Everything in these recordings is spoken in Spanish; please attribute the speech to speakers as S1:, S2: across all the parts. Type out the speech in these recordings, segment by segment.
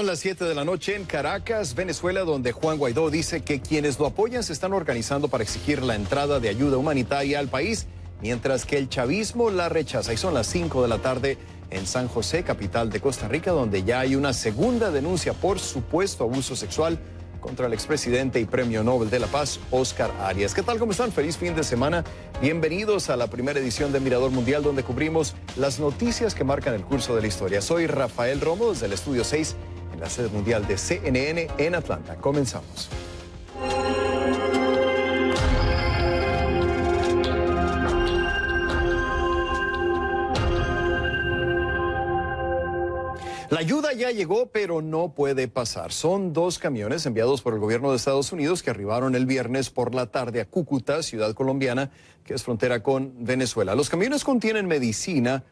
S1: Son las 7 de la noche en Caracas, Venezuela, donde Juan Guaidó dice que quienes lo apoyan se están organizando para exigir la entrada de ayuda humanitaria al país, mientras que el chavismo la rechaza. Y son las 5 de la tarde en San José, capital de Costa Rica, donde ya hay una segunda denuncia por supuesto abuso sexual contra el expresidente y Premio Nobel de la Paz, Óscar Arias. ¿Qué tal? ¿Cómo están? Feliz fin de semana. Bienvenidos a la primera edición de Mirador Mundial, donde cubrimos las noticias que marcan el curso de la historia. Soy Rafael Romo, desde el Estudio 6, en la sede mundial de CNN en Atlanta. Comenzamos. La ayuda ya llegó, pero no puede pasar. Son 2 camiones enviados por el gobierno de Estados Unidos que arribaron el viernes por la tarde a Cúcuta, ciudad colombiana, que es frontera con Venezuela. Los camiones contienen medicina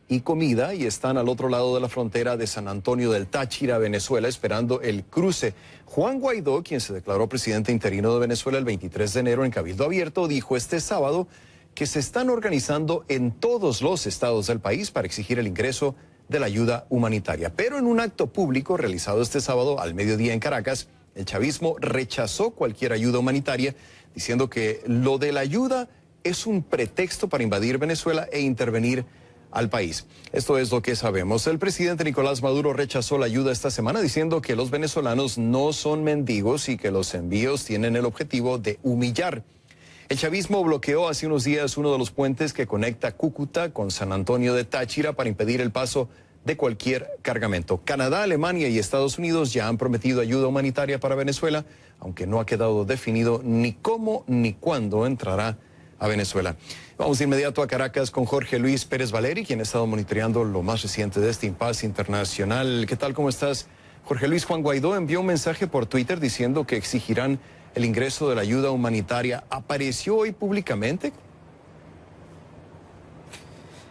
S1: y comida y están al otro lado de la frontera de San Antonio del Táchira, Venezuela, esperando el cruce. Juan Guaidó, quien se declaró presidente interino de Venezuela el 23 de enero en Cabildo Abierto, dijo este sábado que se están organizando en todos los estados del país para exigir el ingreso de la ayuda humanitaria. Pero en un acto público realizado este sábado al mediodía en Caracas, el chavismo rechazó cualquier ayuda humanitaria, diciendo que lo de la ayuda es un pretexto para invadir Venezuela e intervenir al país. Esto es lo que sabemos. El presidente Nicolás Maduro rechazó la ayuda esta semana, diciendo que los venezolanos no son mendigos y que los envíos tienen el objetivo de humillar. El chavismo bloqueó hace unos días uno de los puentes que conecta Cúcuta con San Antonio de Táchira para impedir el paso de cualquier cargamento. Canadá, Alemania y Estados Unidos ya han prometido ayuda humanitaria para Venezuela, aunque no ha quedado definido ni cómo ni cuándo entrará a Venezuela. Vamos de inmediato a Caracas con Jorge Luis Pérez Valeri, quien ha estado monitoreando lo más reciente de este impasse internacional. ¿Qué tal? ¿Cómo estás? Jorge Luis, Juan Guaidó envió un mensaje por Twitter diciendo que exigirán el ingreso de la ayuda humanitaria. ¿Apareció hoy públicamente?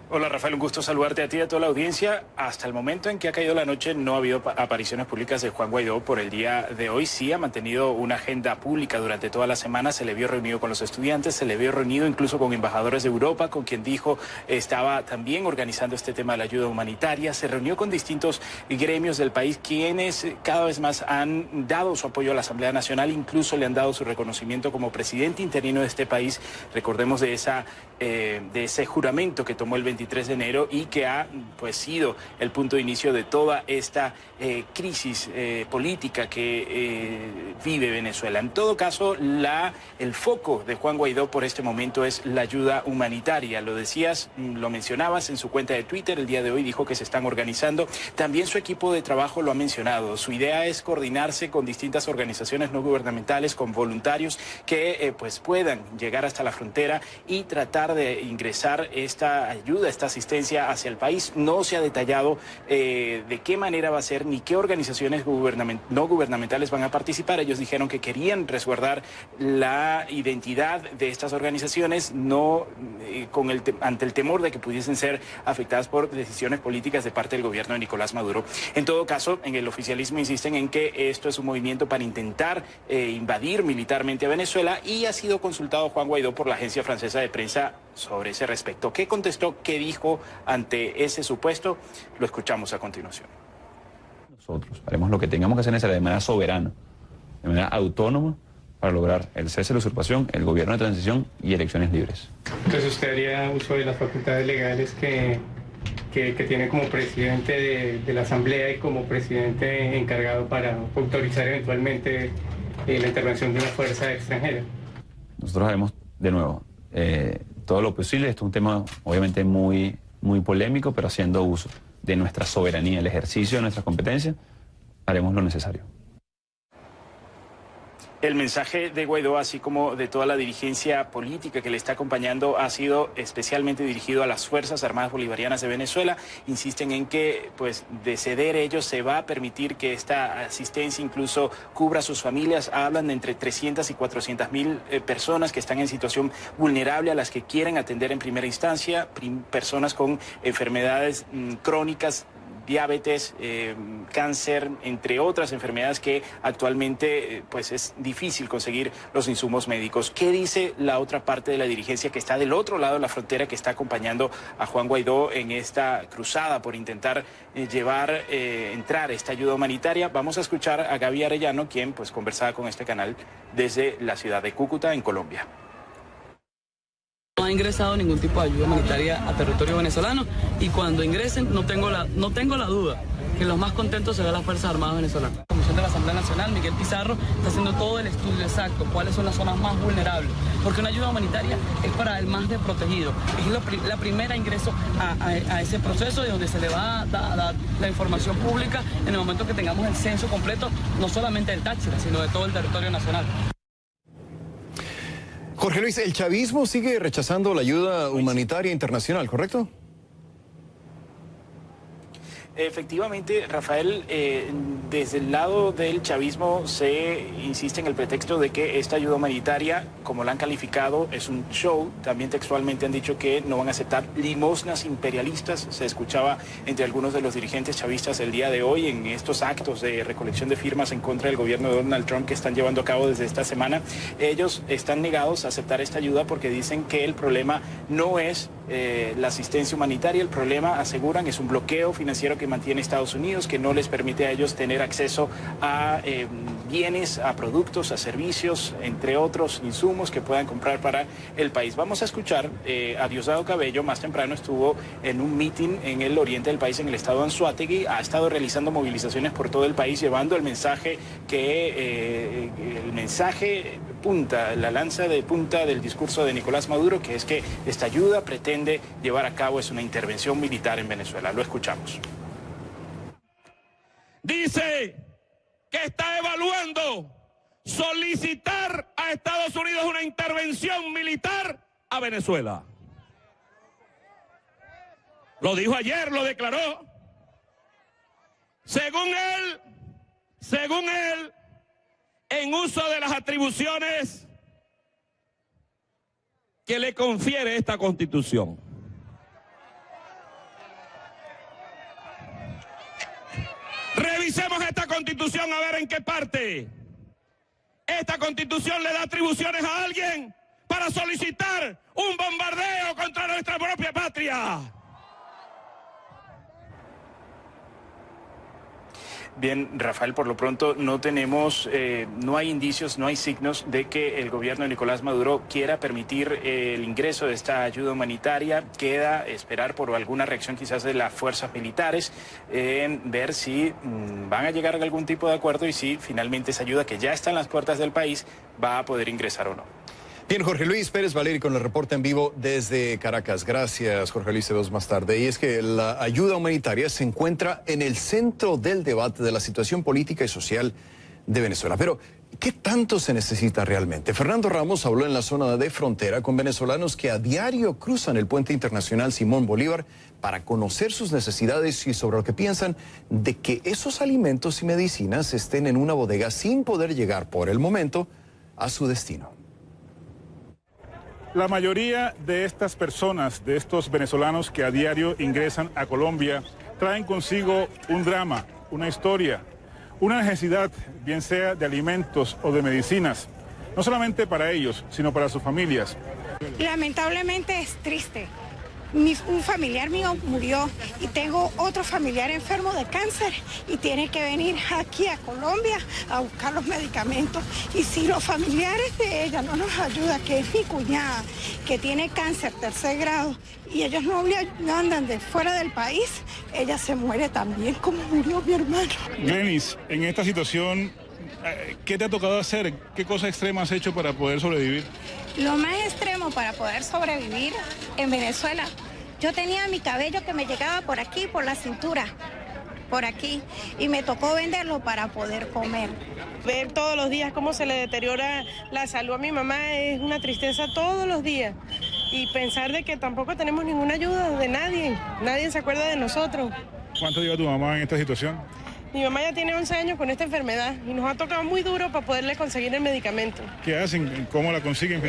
S2: Hola Rafael, un gusto saludarte a ti y a toda la audiencia. Hasta el momento en que ha caído la noche no ha habido apariciones públicas de Juan Guaidó por el día de hoy. Sí ha mantenido una agenda pública durante toda la semana, se le vio reunido con los estudiantes, se le vio reunido incluso con embajadores de Europa, con quien dijo estaba también organizando este tema de la ayuda humanitaria. Se reunió con distintos gremios del país, quienes cada vez más han dado su apoyo a la Asamblea Nacional, incluso le han dado su reconocimiento como presidente interino de este país. Recordemos de ese juramento que tomó el 23 de enero y que ha sido el punto de inicio de toda esta crisis política que vive Venezuela. En todo caso, el foco de Juan Guaidó por este momento es la ayuda humanitaria. Lo decías, lo mencionabas en su cuenta de Twitter, el día de hoy dijo que se están organizando. También su equipo de trabajo lo ha mencionado. Su idea es coordinarse con distintas organizaciones no gubernamentales, con voluntarios que puedan llegar hasta la frontera y tratar de ingresar esta ayuda, esta asistencia hacia el país. No se ha detallado de qué manera va a ser ni qué organizaciones no gubernamentales van a participar. Ellos dijeron que querían resguardar la identidad de estas organizaciones, no ante el temor de que pudiesen ser afectadas por decisiones políticas de parte del gobierno de Nicolás Maduro. En todo caso, en el oficialismo insisten en que esto es un movimiento para intentar invadir militarmente a Venezuela, y ha sido consultado Juan Guaidó por la agencia francesa de prensa sobre ese respecto. ¿Qué contestó? ¿Qué dijo ante ese supuesto? Lo escuchamos a continuación.
S3: Nosotros haremos lo que tengamos que hacer de manera soberana, de manera autónoma, para lograr el cese de la usurpación, el gobierno de transición y elecciones libres.
S4: Entonces usted haría uso de las facultades legales que tiene como presidente de la Asamblea y como presidente encargado para autorizar eventualmente la intervención de una fuerza extranjera.
S3: Nosotros haremos, de nuevo, todo lo posible. Esto es un tema obviamente muy polémico, pero haciendo uso de nuestra soberanía, el ejercicio de nuestras competencias, haremos lo necesario.
S2: El mensaje de Guaidó, así como de toda la dirigencia política que le está acompañando, ha sido especialmente dirigido a las Fuerzas Armadas Bolivarianas de Venezuela. Insisten en que, de ceder ellos, se va a permitir que esta asistencia incluso cubra a sus familias. Hablan de entre 300 y 400 mil personas que están en situación vulnerable, a las que quieren atender en primera instancia, personas con enfermedades crónicas diabetes, cáncer, entre otras enfermedades que actualmente pues es difícil conseguir los insumos médicos. ¿Qué dice la otra parte de la dirigencia que está del otro lado de la frontera, que está acompañando a Juan Guaidó en esta cruzada por intentar entrar esta ayuda humanitaria? Vamos a escuchar a Gaby Arellano, quien pues conversaba con este canal desde la ciudad de Cúcuta, en Colombia.
S5: No ha ingresado ningún tipo de ayuda humanitaria a territorio venezolano, y cuando ingresen no tengo la duda que los más contentos serán las Fuerzas Armadas venezolanas. La Comisión de la Asamblea Nacional, Miguel Pizarro, está haciendo todo el estudio exacto, cuáles son las zonas más vulnerables, porque una ayuda humanitaria es para el más desprotegido. Es la primera ingreso a ese proceso, de donde se le va a dar la información pública en el momento que tengamos el censo completo, no solamente del Táchira, sino de todo el territorio nacional.
S1: Jorge Luis, el chavismo sigue rechazando la ayuda humanitaria internacional, ¿correcto?
S2: Efectivamente, Rafael, desde el lado del chavismo se insiste en el pretexto de que esta ayuda humanitaria, como la han calificado, es un show. También textualmente han dicho que no van a aceptar limosnas imperialistas. Se escuchaba entre algunos de los dirigentes chavistas el día de hoy en estos actos de recolección de firmas en contra del gobierno de Donald Trump que están llevando a cabo desde esta semana. Ellos están negados a aceptar esta ayuda porque dicen que el problema no es la asistencia humanitaria, el problema, aseguran, es un bloqueo financiero que mantiene Estados Unidos, que no les permite a ellos tener acceso a bienes, a productos, a servicios, entre otros insumos que puedan comprar para el país. Vamos a escuchar a Diosdado Cabello. Más temprano estuvo en un meeting en el oriente del país, en el estado de Anzoátegui. Ha estado realizando movilizaciones por todo el país, llevando el mensaje punta, la lanza de punta del discurso de Nicolás Maduro, que es que esta ayuda pretende llevar a cabo es una intervención militar en Venezuela. Lo escuchamos.
S6: Dice que está evaluando solicitar a Estados Unidos una intervención militar a Venezuela. Lo dijo ayer, lo declaró. Según él, en uso de las atribuciones que le confiere esta Constitución. Revisemos esta Constitución a ver en qué parte. Esta Constitución le da atribuciones a alguien para solicitar un bombardeo contra nuestra propia patria.
S2: Bien, Rafael, por lo pronto no tenemos, no hay indicios, no hay signos de que el gobierno de Nicolás Maduro quiera permitir el ingreso de esta ayuda humanitaria. Queda esperar por alguna reacción quizás de las fuerzas militares, en ver si van a llegar a algún tipo de acuerdo y si finalmente esa ayuda que ya está en las puertas del país va a poder ingresar o no.
S1: Bien, Jorge Luis Pérez Valeri con el reporte en vivo desde Caracas. Gracias, Jorge Luis, te vemos más tarde. Y es que la ayuda humanitaria se encuentra en el centro del debate de la situación política y social de Venezuela. Pero, ¿qué tanto se necesita realmente? Fernando Ramos habló en la zona de frontera con venezolanos que a diario cruzan el puente internacional Simón Bolívar para conocer sus necesidades y sobre lo que piensan de que esos alimentos y medicinas estén en una bodega sin poder llegar por el momento a su destino.
S7: La mayoría de estas personas, de estos venezolanos que a diario ingresan a Colombia, traen consigo un drama, una historia, una necesidad, bien sea de alimentos o de medicinas, no solamente para ellos, sino para sus familias.
S8: Lamentablemente es triste. Un familiar mío murió y tengo otro familiar enfermo de cáncer y tiene que venir aquí a Colombia a buscar los medicamentos. Y si los familiares de ella no nos ayudan, que es mi cuñada, que tiene cáncer 3er grado, y ellos no andan de fuera del país, ella se muere también como murió mi hermano.
S7: Glenis, en esta situación, ¿qué te ha tocado hacer? ¿Qué cosa extrema has hecho para poder sobrevivir?
S8: Lo más extremo para poder sobrevivir en Venezuela, yo tenía mi cabello que me llegaba por aquí, por la cintura, por aquí, y me tocó venderlo para poder comer.
S9: Ver todos los días cómo se le deteriora la salud a mi mamá es una tristeza todos los días. Y pensar de que tampoco tenemos ninguna ayuda de nadie, nadie se acuerda de nosotros.
S7: ¿Cuánto lleva tu mamá en esta situación?
S9: Mi mamá ya tiene 11 años con esta enfermedad y nos ha tocado muy duro para poderle conseguir el medicamento.
S7: ¿Qué hacen? ¿Cómo la consiguen?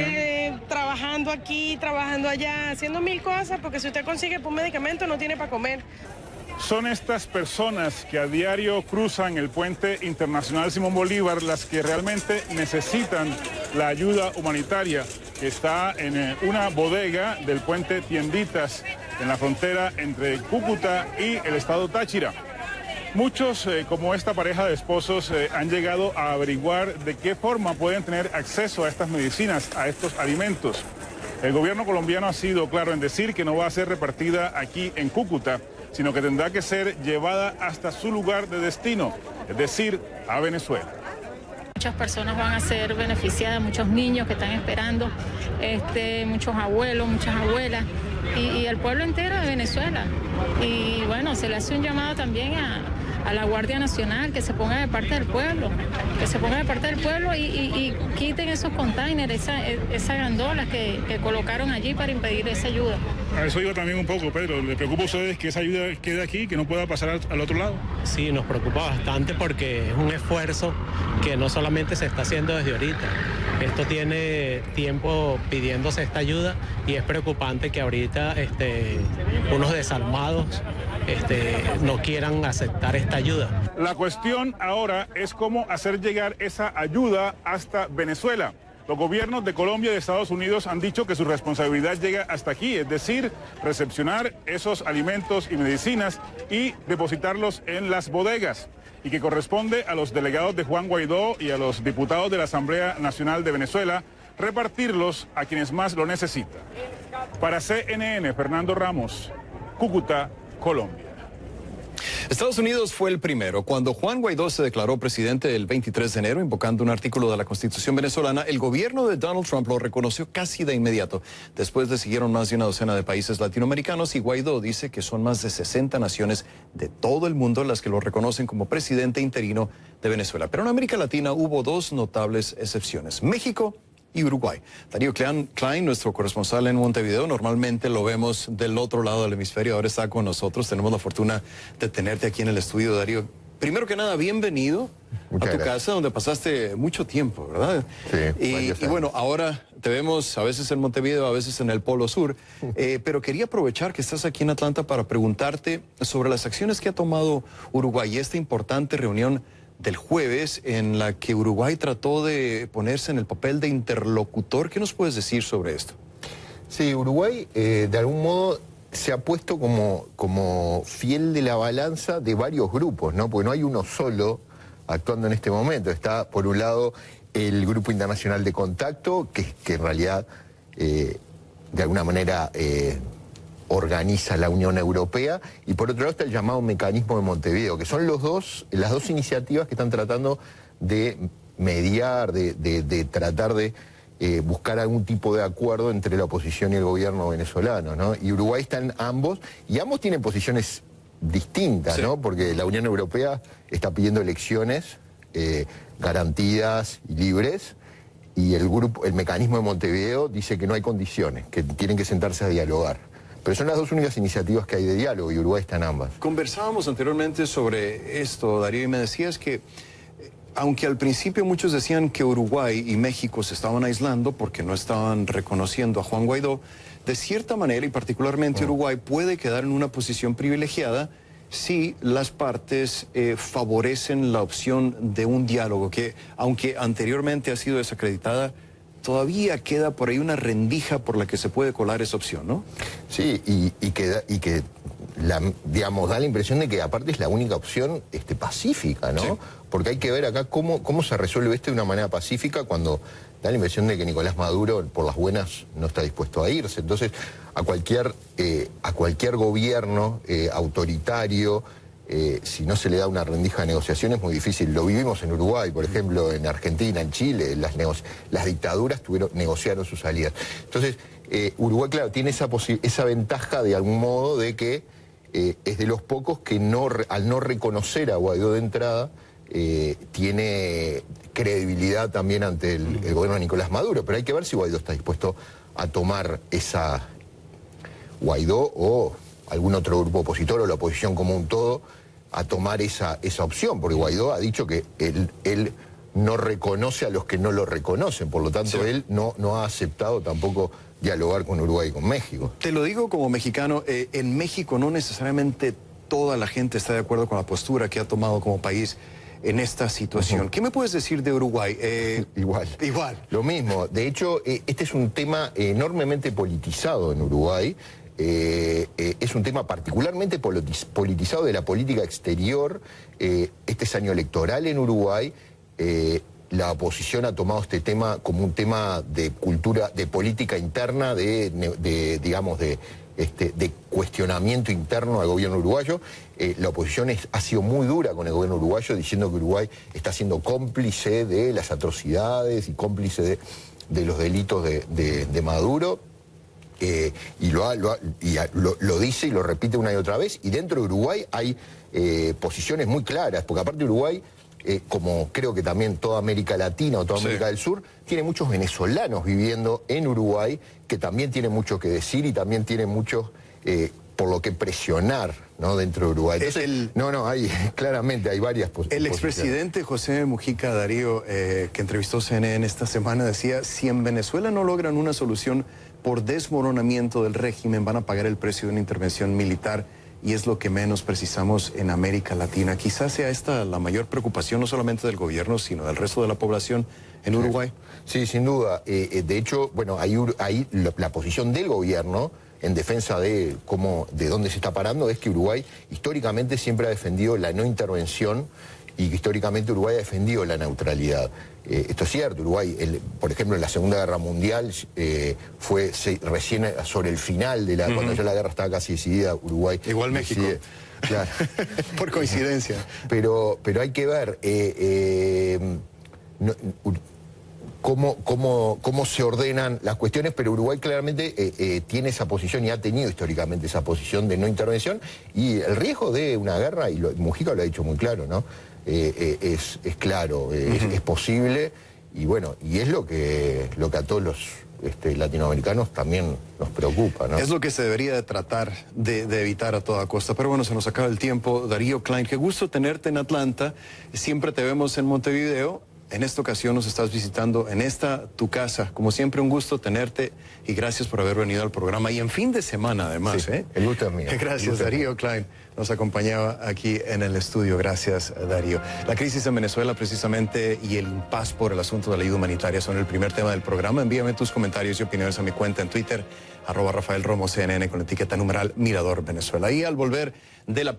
S9: Trabajando aquí, trabajando allá, haciendo 1000 cosas, porque si usted consigue un medicamento no tiene para comer.
S7: Son estas personas que a diario cruzan el puente internacional Simón Bolívar las que realmente necesitan la ayuda humanitaria que está en una bodega del puente Tienditas en la frontera entre Cúcuta y el estado Táchira. Muchos, como esta pareja de esposos, han llegado a averiguar de qué forma pueden tener acceso a estas medicinas, a estos alimentos. El gobierno colombiano ha sido claro en decir que no va a ser repartida aquí en Cúcuta, sino que tendrá que ser llevada hasta su lugar de destino, es decir, a Venezuela.
S10: Muchas personas van a ser beneficiadas, muchos niños que están esperando, muchos abuelos, muchas abuelas y el pueblo entero de Venezuela. Y bueno, se le hace un llamado también a la Guardia Nacional que se ponga de parte del pueblo, y quiten esos containers, esas gandolas que colocaron allí para impedir esa ayuda.
S7: A eso iba también un poco, Pedro. ¿Le preocupa a ustedes que esa ayuda quede aquí, que no pueda pasar al otro lado?
S11: Sí, nos preocupa bastante porque es un esfuerzo que no solamente se está haciendo desde ahorita. Esto tiene tiempo pidiéndose esta ayuda y es preocupante que ahorita unos desarmados no quieran aceptar esta ayuda.
S7: La cuestión ahora es cómo hacer llegar esa ayuda hasta Venezuela. Los gobiernos de Colombia y de Estados Unidos han dicho que su responsabilidad llega hasta aquí, es decir, recepcionar esos alimentos y medicinas y depositarlos en las bodegas, y que corresponde a los delegados de Juan Guaidó y a los diputados de la Asamblea Nacional de Venezuela repartirlos a quienes más lo necesitan. Para CNN, Fernando Ramos, Cúcuta, Colombia.
S1: Estados Unidos fue el primero. Cuando Juan Guaidó se declaró presidente el 23 de enero, invocando un artículo de la Constitución venezolana, el gobierno de Donald Trump lo reconoció casi de inmediato. Después le siguieron más de una docena de países latinoamericanos y Guaidó dice que son más de 60 naciones de todo el mundo las que lo reconocen como presidente interino de Venezuela. Pero en América Latina hubo dos notables excepciones: México y Uruguay. Darío Klein, nuestro corresponsal en Montevideo, normalmente lo vemos del otro lado del hemisferio, ahora está con nosotros. Tenemos la fortuna de tenerte aquí en el estudio, Darío. Primero que nada, bienvenido a tu casa, donde pasaste mucho tiempo, ¿verdad?
S12: Sí.
S1: Y bueno, ahora te vemos a veces en Montevideo, a veces en el Polo Sur, pero quería aprovechar que estás aquí en Atlanta para preguntarte sobre las acciones que ha tomado Uruguay y esta importante reunión del jueves en la que Uruguay trató de ponerse en el papel de interlocutor. ¿Qué nos puedes decir sobre esto?
S12: Sí, Uruguay de algún modo se ha puesto como fiel de la balanza de varios grupos, ¿no? Porque no hay uno solo actuando en este momento. Está, por un lado, el Grupo Internacional de Contacto, que en realidad, de alguna manera, organiza la Unión Europea, y por otro lado está el llamado Mecanismo de Montevideo, que son las dos iniciativas que están tratando de mediar, de tratar de buscar algún tipo de acuerdo entre la oposición y el gobierno venezolano, ¿no? Y Uruguay está en ambos, y ambos tienen posiciones distintas, sí, ¿no? Porque la Unión Europea está pidiendo elecciones garantidas y libres, y el Mecanismo de Montevideo dice que no hay condiciones, que tienen que sentarse a dialogar. Pero son las dos únicas iniciativas que hay de diálogo y Uruguay está en ambas.
S1: Conversábamos anteriormente sobre esto, Darío, y me decías que aunque al principio muchos decían que Uruguay y México se estaban aislando porque no estaban reconociendo a Juan Guaidó, de cierta manera, y particularmente Uruguay, puede quedar en una posición privilegiada si las partes favorecen la opción de un diálogo, que aunque anteriormente ha sido desacreditada, todavía queda por ahí una rendija por la que se puede colar esa opción, ¿no?
S12: Sí, y que digamos, da la impresión de que aparte es la única opción pacífica, ¿no? Sí. Porque hay que ver acá cómo se resuelve esto de una manera pacífica cuando da la impresión de que Nicolás Maduro, por las buenas, no está dispuesto a irse. Entonces, a cualquier gobierno autoritario, si no se le da una rendija de negociación es muy difícil. Lo vivimos en Uruguay, por ejemplo, en Argentina, en Chile, las dictaduras negociaron sus salidas. Entonces, Uruguay, claro, tiene esa ventaja de algún modo de que es de los pocos que al no reconocer a Guaidó de entrada, tiene credibilidad también ante el gobierno de Nicolás Maduro. Pero hay que ver si Guaidó está dispuesto a tomar Guaidó o algún otro grupo opositor o la oposición como un todo, a tomar esa opción, porque Guaidó ha dicho que él no reconoce a los que no lo reconocen, por lo tanto sí, él no ha aceptado tampoco dialogar con Uruguay y con México.
S1: Te lo digo como mexicano, en México no necesariamente toda la gente está de acuerdo con la postura que ha tomado como país en esta situación. ¿Qué me puedes decir de Uruguay?
S12: Igual. Lo mismo. De hecho, este es un tema enormemente politizado en Uruguay. Es un tema particularmente politizado de la política exterior. Este es año electoral en Uruguay. La oposición ha tomado este tema como un tema de cultura, de política interna, de cuestionamiento interno al gobierno uruguayo. La oposición ha sido muy dura con el gobierno uruguayo, diciendo que Uruguay está siendo cómplice de las atrocidades y cómplice de los delitos de Maduro. Y lo dice y lo repite una y otra vez. Y dentro de Uruguay hay posiciones muy claras, porque aparte Uruguay, como creo que también toda América Latina o toda América del Sur, tiene muchos venezolanos viviendo en Uruguay que también tienen mucho que decir y también tienen mucho por lo que presionar, ¿no?, dentro de Uruguay. Entonces, claramente hay varias posiciones.
S1: El expresidente José Mujica Darío, que entrevistó CNN esta semana, decía: si en Venezuela no logran una solución por desmoronamiento del régimen, van a pagar el precio de una intervención militar, y es lo que menos precisamos en América Latina. Quizás sea esta la mayor preocupación, no solamente del gobierno, sino del resto de la población en Uruguay.
S12: Sí, sin duda. De hecho, bueno, ahí la posición del gobierno en defensa de dónde se está parando es que Uruguay históricamente siempre ha defendido la no intervención y que históricamente Uruguay ha defendido la neutralidad. Esto es cierto. Uruguay, por ejemplo, en la Segunda Guerra Mundial fue recién sobre el final de cuando ya la guerra estaba casi decidida, Uruguay...
S1: Igual México.
S12: Claro.
S1: Por coincidencia.
S12: Pero hay que ver cómo se ordenan las cuestiones, pero Uruguay claramente tiene esa posición y ha tenido históricamente esa posición de no intervención, y el riesgo de una guerra, y Mujica lo ha dicho muy claro, ¿no? Es claro, es posible, y bueno, y es lo que a todos los latinoamericanos también nos preocupa, ¿no?
S1: Es lo que se debería de tratar de evitar a toda costa. Pero bueno, se nos acaba el tiempo. Darío Klein, qué gusto tenerte en Atlanta. Siempre te vemos en Montevideo. En esta ocasión nos estás visitando en tu casa. Como siempre, un gusto tenerte y gracias por haber venido al programa. Y en fin de semana, además.
S12: Sí, el gusto es mío.
S1: Gracias, Darío Klein. Nos acompañaba aquí en el estudio. Gracias, Darío. La crisis en Venezuela, precisamente, y el impas por el asunto de la ayuda humanitaria son el primer tema del programa. Envíame tus comentarios y opiniones a mi cuenta en Twitter, @RafaelRomoCNN, con la etiqueta numeral Mirador Venezuela. Y al volver de la